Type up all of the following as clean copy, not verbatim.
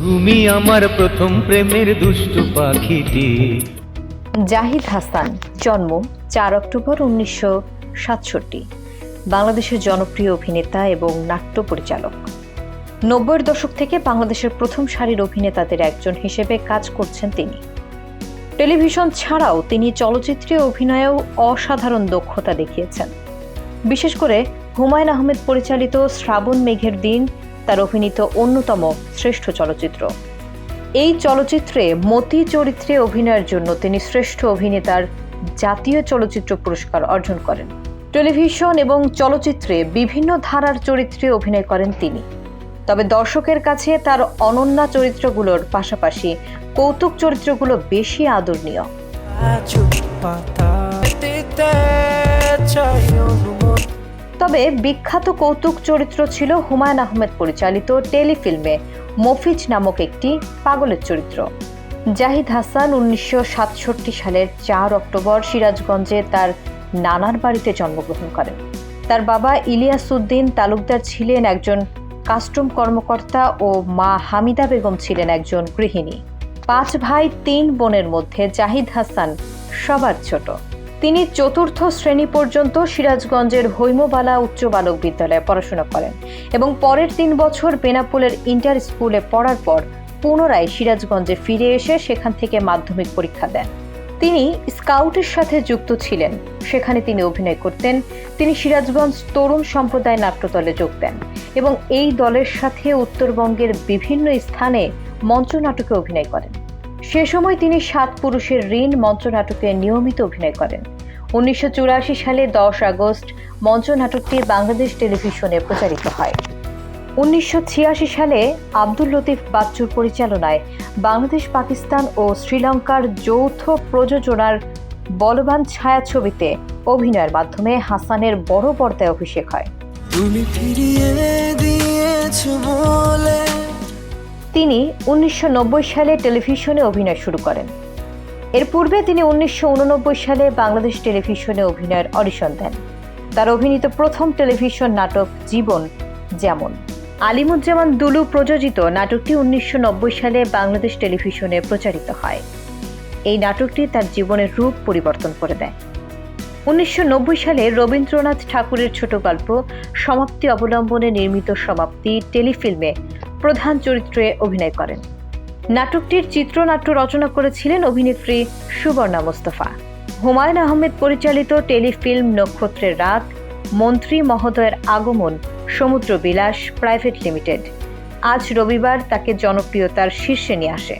তুমি আমার প্রথম প্রেমের দুষ্টু পাখিটি। জাহিদ হাসান, জন্ম 4 অক্টোবর 1967, বাংলাদেশের জনপ্রিয় অভিনেতা এবং নাট্য পরিচালক। 90-এর দশক থেকে বাংলাদেশের প্রথম সারির অভিনেতাদের একজন হিসেবে কাজ করছেন তিনি। টেলিভিশন ছাড়াও তিনি চলচ্চিত্রে অভিনয়েও অসাধারণ দক্ষতা দেখিয়েছেন। বিশেষ করে হুমায়ূন আহমেদ পরিচালিত শ্রাবণ মেঘের দিন তার অভিনীত অন্যতম শ্রেষ্ঠ চলচ্চিত্র। এই চলচ্চিত্রে মতি চরিত্রে অভিনয়ের জন্য তিনি শ্রেষ্ঠ অভিনেতার জাতীয় চলচ্চিত্র পুরস্কার অর্জন করেন। টেলিভিশন এবং চলচ্চিত্রে বিভিন্ন ধারার চরিত্রে অভিনয় করেন তিনি। তবে দর্শকের কাছে তার অনন্য চরিত্রগুলোর পাশাপাশি কৌতুক চরিত্রগুলো বেশি আদরণীয়। তবে বিখ্যাত কৌতুক চরিত্র ছিল হুমায়ূন আহমেদ পরিচালিত টেলিফিল্মে মফিজ নামক একটি পাগলের চরিত্র। জাহিদ হাসান 1967 সালের 4 অক্টোবর সিরাজগঞ্জে তার নানার বাড়িতে জন্মগ্রহণ করেন। তার বাবা ইলিয়াস উদ্দিন তালুকদার ছিলেন একজন কাস্টম কর্মকর্তা ও মা হামিদা বেগম ছিলেন একজন গৃহিণী। 5 ভাই 3 বোনের মধ্যে জাহিদ হাসান সবার ছোট। তিনি 4র্থ শ্রেণী পর্যন্ত সিরাজগঞ্জের হৈমবালা উচ্চ বালক বিদ্যালয়ে পড়াশোনা করেন এবং পরের 3 বছর বেনাপোলের ইন্টার স্কুলে পড়ার পর পুনরায় সিরাজগঞ্জে ফিরে এসে সেখান থেকে মাধ্যমিক পরীক্ষা দেন। তিনি স্কাউটের সাথে যুক্ত ছিলেন, সেখানে তিনি অভিনয় করতেন। তিনি সিরাজগঞ্জ তরুণ সম্প্রদায় নাট্যদলে যোগ দেন এবং এই দলের সাথে উত্তরবঙ্গের বিভিন্ন স্থানে মঞ্চনাটকে অভিনয় করেন। সে সময় তিনি 7 পুরুষের ঋণ মঞ্চনাটকে নিয়মিত অভিনয় করেন। 1984 সালে 10 আগস্ট মঞ্চনাটকটি বাংলাদেশ টেলিভিশনে প্রচারিত হয়। 1986 সালে আব্দুল লতিফ বাচ্চুর পরিচালনায় বাংলাদেশ, পাকিস্তান ও শ্রীলঙ্কার যৌথ প্রযোজনার বলবান ছায়াছবিতে অভিনয়ের মাধ্যমে হাসানের বড় পর্দায় অভিষেক হয়। তিনি 1990 সালে টেলিভিশনে অভিনয় শুরু করেন। এর পূর্বে তিনি 1989 সালে বাংলাদেশ টেলিভিশনে অভিনয়ের অডিশন দেন। তার অভিনীত প্রথম টেলিভিশন নাটক জীবন যেমন। আলিমুজ্জামান দুলু প্রযোজিত নাটকটি 1990 সালে বাংলাদেশ টেলিভিশনে প্রচারিত হয়। এই নাটকটি তার জীবনের রূপ পরিবর্তন করে দেয়। 1990 সালে রবীন্দ্রনাথ ঠাকুরের ছোট গল্প সমাপ্তি অবলম্বনে নির্মিত সমাপ্তি টেলিফিল্মে প্রধান চরিত্রে অভিনয় করেন। নাটকটির চিত্রনাট্য রচনা করেছিলেন অভিনেত্রী সুবর্ণা মোস্তফা। হুমায়ূন আহমেদ পরিচালিত টেলিফিল্ম নক্ষত্রের রাত, মন্ত্রী মহোদয়ের আগমন, সমুদ্র বিলাস প্রাইভেট লিমিটেড আজ রবিবার তাকে জনপ্রিয়তার শীর্ষে নিয়ে আসে।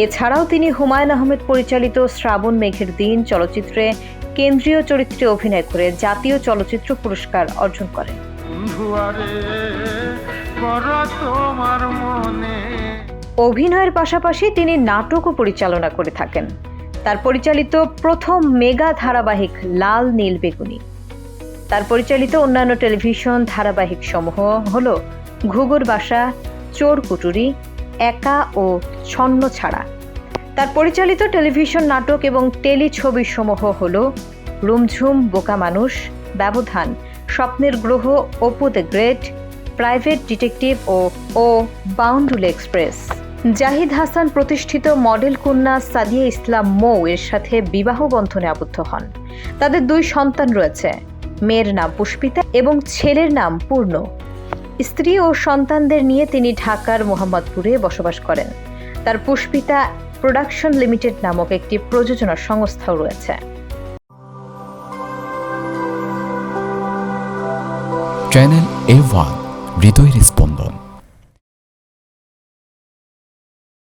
এছাড়াও তিনি হুমায়ূন আহমেদ পরিচালিত শ্রাবণ মেঘের দিন চলচ্চিত্রে কেন্দ্রীয় চরিত্রে অভিনয় করে জাতীয় চলচ্চিত্র পুরস্কার অর্জন করেন। অভিনয়ের পাশাপাশি তিনি নাটকও পরিচালনা করে থাকেন। তার পরিচালিত প্রথম মেগা ধারাবাহিক লাল নীল বেগুনি। তার পরিচালিত অন্যান্য টেলিভিশন ধারাবাহিক সমূহ হল ঘুঘুর বাসা, চোর কুটুরি, একা ও ছন্ন ছাড়া। তার পরিচালিত টেলিভিশন নাটক এবং টেলিছবি সমূহ হল রুমঝুম, বোকা মানুষ, ব্যবধান, স্বপ্নের গ্রহ, Apu the great, private detective ও বাউন্ডুলে এক্সপ্রেস। জাহিদ হাসান প্রতিষ্ঠিত মডেল কন্যা সাদিয়া ইসলাম মৌ এর সাথে বিবাহ বন্ধনে আবদ্ধ হন। তাদের 2 সন্তান রয়েছে। মেয়ের নাম পুষ্পিতা এবং ছেলের নাম পূর্ণ। স্ত্রী ও সন্তানদের নিয়ে তিনি ঢাকার মোহাম্মদপুরে বসবাস করেন। তার পুষ্পিতা প্রোডাকশন লিমিটেড নামক একটি প্রযোজনা সংস্থাও রয়েছে। চ্যানেল A1 হৃদয়ের স্পন্দন।